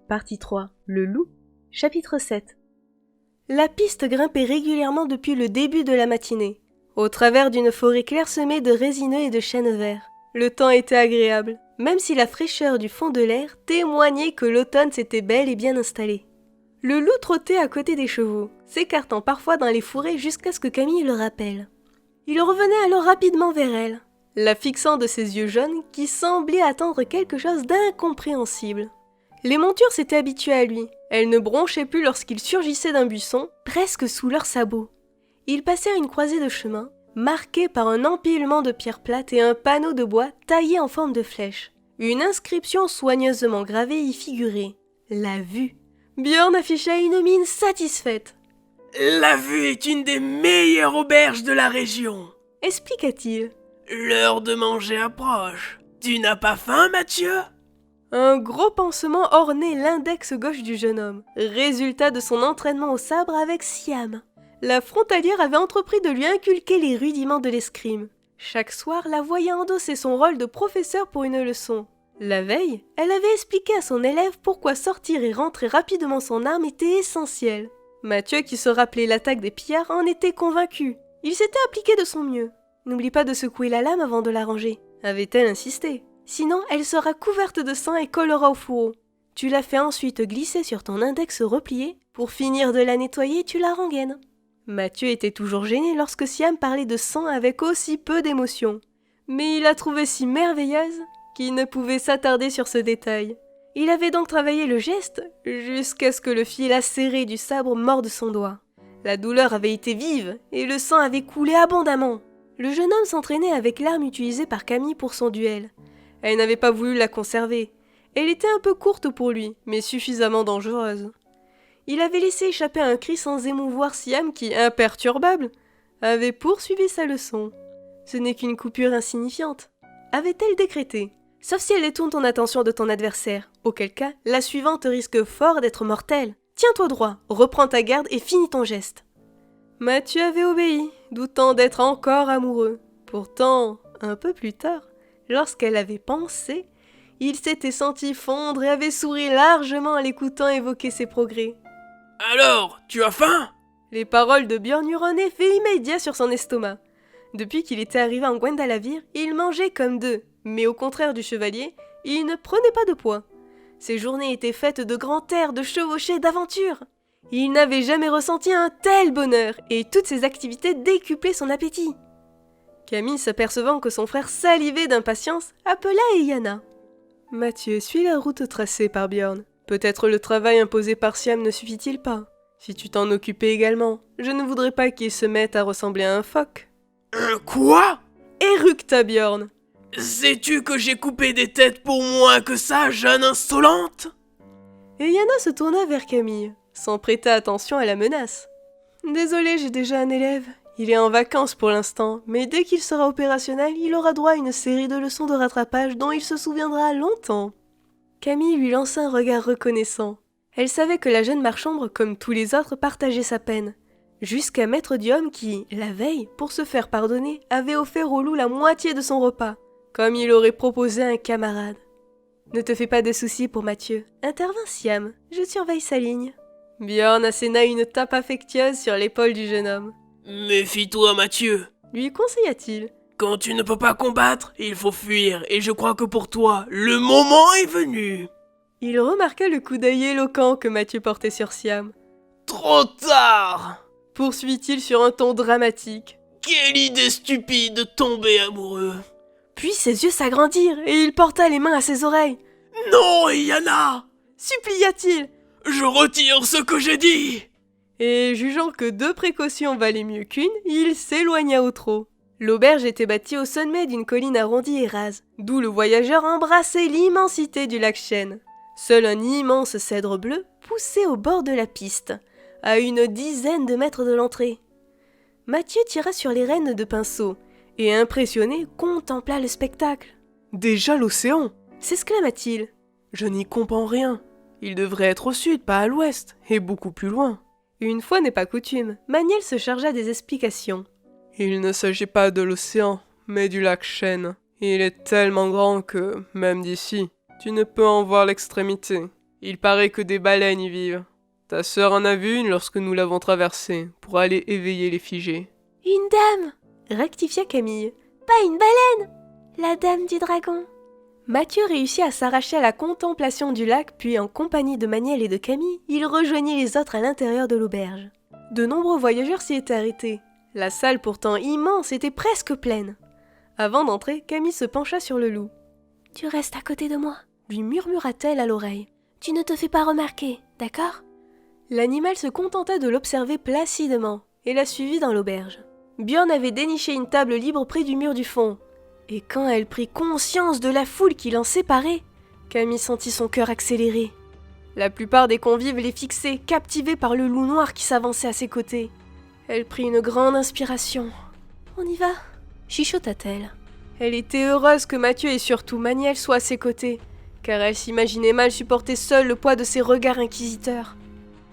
Partie 3. Le loup. Chapitre 7. La piste grimpait régulièrement depuis le début de la matinée, au travers d'une forêt clairsemée de résineux et de chênes verts. Le temps était agréable, même si la fraîcheur du fond de l'air témoignait que l'automne s'était bel et bien installé. Le loup trottait à côté des chevaux, s'écartant parfois dans les fourrés jusqu'à ce que Camille le rappelle. Il revenait alors rapidement vers elle, la fixant de ses yeux jaunes qui semblaient attendre quelque chose d'incompréhensible. Les montures s'étaient habituées à lui, elles ne bronchaient plus lorsqu'il surgissait d'un buisson, presque sous leurs sabots. Ils passèrent une croisée de chemin, marquée par un empilement de pierres plates et un panneau de bois taillé en forme de flèche. Une inscription soigneusement gravée y figurait « La vue ». Björn afficha une mine satisfaite. « La vue est une des meilleures auberges de la région », expliqua-t-il. « L'heure de manger approche. Tu n'as pas faim, Mathieu ?» Un gros pansement ornait l'index gauche du jeune homme, résultat de son entraînement au sabre avec Siam. La frontalière avait entrepris de lui inculquer les rudiments de l'escrime. Chaque soir, la voyait endosser son rôle de professeur pour une leçon. La veille, elle avait expliqué à son élève pourquoi sortir et rentrer rapidement son arme était essentiel. Mathieu, qui se rappelait l'attaque des pillards, en était convaincu. Il s'était appliqué de son mieux. « N'oublie pas de secouer la lame avant de la ranger », avait-elle insisté. « Sinon, elle sera couverte de sang et collera au fourreau. Tu la fais ensuite glisser sur ton index replié. Pour finir de la nettoyer, tu la rengaines. » Mathieu était toujours gêné lorsque Siam parlait de sang avec aussi peu d'émotion. Mais il la trouvait si merveilleuse qu'il ne pouvait s'attarder sur ce détail. Il avait donc travaillé le geste jusqu'à ce que le fil acéré du sabre morde son doigt. La douleur avait été vive et le sang avait coulé abondamment. Le jeune homme s'entraînait avec l'arme utilisée par Camille pour son duel. Elle n'avait pas voulu la conserver. Elle était un peu courte pour lui, mais suffisamment dangereuse. Il avait laissé échapper un cri sans émouvoir Siam qui, imperturbable, avait poursuivi sa leçon. Ce n'est qu'une coupure insignifiante, avait-elle décrété, sauf si elle détourne ton attention de ton adversaire, auquel cas, la suivante risque fort d'être mortelle. Tiens-toi droit, reprends ta garde et finis ton geste. Mathieu avait obéi, doutant d'être encore amoureux. Pourtant, un peu plus tard, lorsqu'elle avait pensé, il s'était senti fondre et avait souri largement en l'écoutant évoquer ses progrès. « Alors, tu as faim ?» Les paroles de Björn eurent un effet immédiat sur son estomac. Depuis qu'il était arrivé en Gwendalavir, il mangeait comme deux, mais au contraire du chevalier, il ne prenait pas de poids. Ses journées étaient faites de grands airs, de chevauchées, d'aventures. Il n'avait jamais ressenti un tel bonheur, et toutes ses activités décuplaient son appétit. Camille, s'apercevant que son frère salivait d'impatience, appela Eyana. « Mathieu, suis la route tracée par Björn. Peut-être le travail imposé par Siam ne suffit-il pas. Si tu t'en occupais également, je ne voudrais pas qu'il se mette à ressembler à un phoque. » Quoi ? Éructa Björn. Sais-tu que j'ai coupé des têtes pour moins que ça, jeune insolente ? Eyana se tourna vers Camille, sans prêter attention à la menace. Désolé, j'ai déjà un élève. Il est en vacances pour l'instant, mais dès qu'il sera opérationnel, il aura droit à une série de leçons de rattrapage dont il se souviendra longtemps. Camille lui lança un regard reconnaissant. Elle savait que la jeune marchande, comme tous les autres, partageait sa peine. Jusqu'à Maître Diom qui, la veille, pour se faire pardonner, avait offert au loup la moitié de son repas, comme il aurait proposé à un camarade. « Ne te fais pas de soucis pour Mathieu, intervint Siam, je surveille sa ligne. » Björn asséna une tape affectueuse sur l'épaule du jeune homme. « Méfie-toi, Mathieu, lui conseilla-t-il. Quand tu ne peux pas combattre, il faut fuir, et je crois que pour toi, le moment est venu. » Il remarqua le coup d'œil éloquent que Mathieu portait sur Siam. « Trop tard !» poursuit-il sur un ton dramatique. « Quelle idée stupide de tomber amoureux !» Puis ses yeux s'agrandirent et il porta les mains à ses oreilles. « Non, Eyana !» supplia-t-il. « Je retire ce que j'ai dit !» Et jugeant que 2 précautions valaient mieux qu'une, il s'éloigna au trot. L'auberge était bâtie au sommet d'une colline arrondie et rase, d'où le voyageur embrassait l'immensité du lac Chêne. Seul un immense cèdre bleu poussait au bord de la piste, à une dizaine de mètres de l'entrée. Mathieu tira sur les rênes de pinceau, et impressionné, contempla le spectacle. « Déjà l'océan !» s'exclama-t-il. « Je n'y comprends rien. Il devrait être au sud, pas à l'ouest, et beaucoup plus loin. » Une fois n'est pas coutume, Maniel se chargea des explications. « Il ne s'agit pas de l'océan, mais du lac Chêne. Il est tellement grand que, même d'ici, tu ne peux en voir l'extrémité. Il paraît que des baleines y vivent. Ta sœur en a vu une lorsque nous l'avons traversée, pour aller éveiller les figés. Une dame, rectifia Camille. Pas une baleine, la dame du dragon. Mathieu réussit à s'arracher à la contemplation du lac, puis en compagnie de Maniel et de Camille, il rejoignit les autres à l'intérieur de l'auberge. De nombreux voyageurs s'y étaient arrêtés. La salle, pourtant immense, était presque pleine. Avant d'entrer, Camille se pencha sur le loup. « Tu restes à côté de moi », lui murmura-t-elle à l'oreille. « Tu ne te fais pas remarquer, d'accord ?» L'animal se contenta de l'observer placidement et la suivit dans l'auberge. Björn avait déniché une table libre près du mur du fond. Et quand elle prit conscience de la foule qui l'en séparait, Camille sentit son cœur accélérer. La plupart des convives les fixaient, captivés par le loup noir qui s'avançait à ses côtés. Elle prit une grande inspiration. « On y va ?» chuchota-t-elle. Elle était heureuse que Mathieu et surtout Maniel soient à ses côtés, car elle s'imaginait mal supporter seule le poids de ses regards inquisiteurs.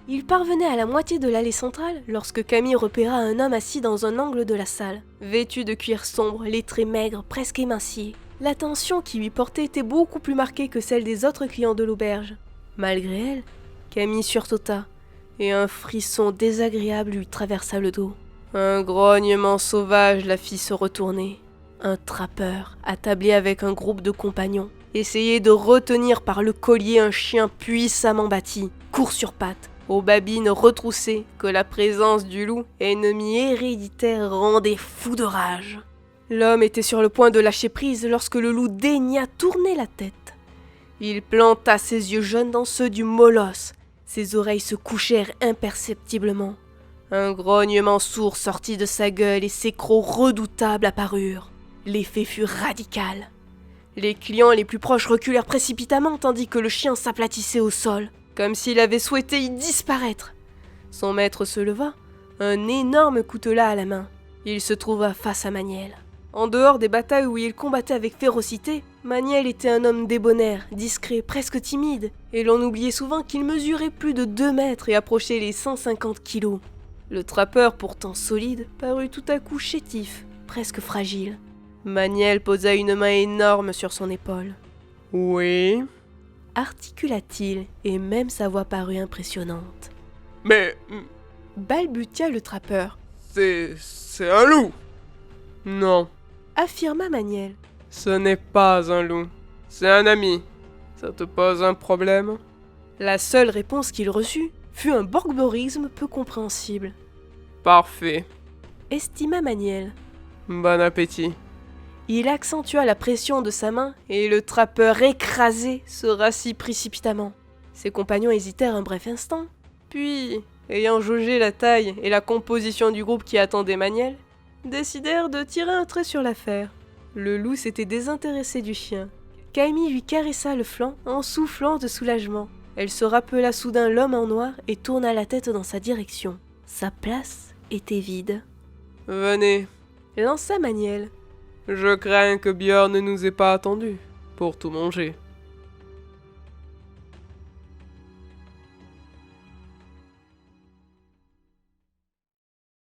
Il parvenait à la moitié de l'allée centrale lorsque Camille repéra un homme assis dans un angle de la salle, vêtu de cuir sombre, les traits maigres, presque émincés. L'attention qui lui portait était beaucoup plus marquée que celle des autres clients de l'auberge. Malgré elle, Camille sursauta, et un frisson désagréable lui traversa le dos. Un grognement sauvage la fit se retourner. Un trappeur, attablé avec un groupe de compagnons, essayait de retenir par le collier un chien puissamment bâti, court sur pattes, aux babines retroussées, que la présence du loup, ennemi héréditaire, rendait fou de rage. L'homme était sur le point de lâcher prise lorsque le loup daigna tourner la tête. Il planta ses yeux jaunes dans ceux du molosse. Ses oreilles se couchèrent imperceptiblement. Un grognement sourd sortit de sa gueule et ses crocs redoutables apparurent. L'effet fut radical. Les clients les plus proches reculèrent précipitamment tandis que le chien s'aplatissait au sol, comme s'il avait souhaité y disparaître. Son maître se leva, un énorme coutelas à la main. Il se trouva face à Maniel. En dehors des batailles où il combattait avec férocité, Maniel était un homme débonnaire, discret, presque timide, et l'on oubliait souvent qu'il mesurait plus de 2 mètres et approchait les 150 kilos. Le trappeur, pourtant solide, parut tout à coup chétif, presque fragile. Maniel posa une main énorme sur son épaule. « Oui ?» articula-t-il, et même sa voix parut impressionnante. « Mais... balbutia le trappeur. C'est un loup !»« Non, » affirma Maniel. « Ce n'est pas un loup, c'est un ami. Ça te pose un problème ?» La seule réponse qu'il reçut fut un borborisme peu compréhensible. « Parfait, » estima Maniel. « Bon appétit. » Il accentua la pression de sa main et le trappeur écrasé se rassit précipitamment. Ses compagnons hésitèrent un bref instant, puis, ayant jaugé la taille et la composition du groupe qui attendait Maniel, décidèrent de tirer un trait sur l'affaire. Le loup s'était désintéressé du chien. Camille lui caressa le flanc en soufflant de soulagement. Elle se rappela soudain l'homme en noir et tourna la tête dans sa direction. Sa place était vide. « Venez, » lança Maniel. « Je crains que Björn ne nous ait pas attendus pour tout manger. »